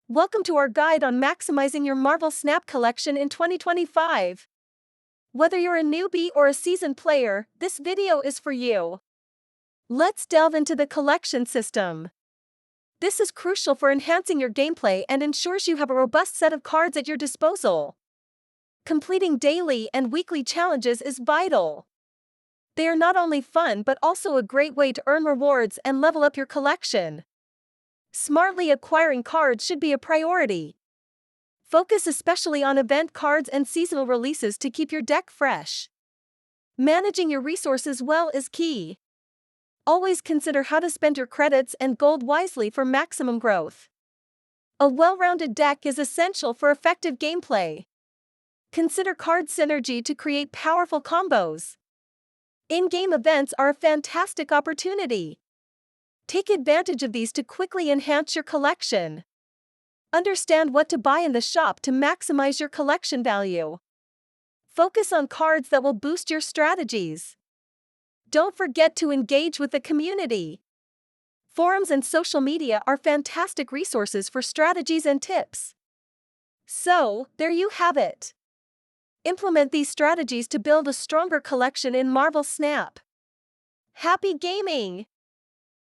Welcome to our guide on maximizing your Marvel Snap collection in 2025. Whether you're a newbie or a seasoned player, this video is for you. Let's delve into the collection system. This is crucial for enhancing your gameplay and ensures you have a robust set of cards at your disposal. Completing daily and weekly challenges is vital. They are not only fun but also a great way to earn rewards and level up your collection. Smartly acquiring cards should be a priority. Focus especially on event cards and seasonal releases to keep your deck fresh. Managing your resources well is key. Always consider how to spend your credits and gold wisely for maximum growth. A well-rounded deck is essential for effective gameplay. Consider card synergy to create powerful combos. In-game events are a fantastic opportunity. Take advantage of these to quickly enhance your collection. Understand what to buy in the shop to maximize your collection value. Focus on cards that will boost your strategies. Don't forget to engage with the community. Forums and social media are fantastic resources for strategies and tips. So, there you have it. Implement these strategies to build a stronger collection in Marvel Snap. Happy gaming!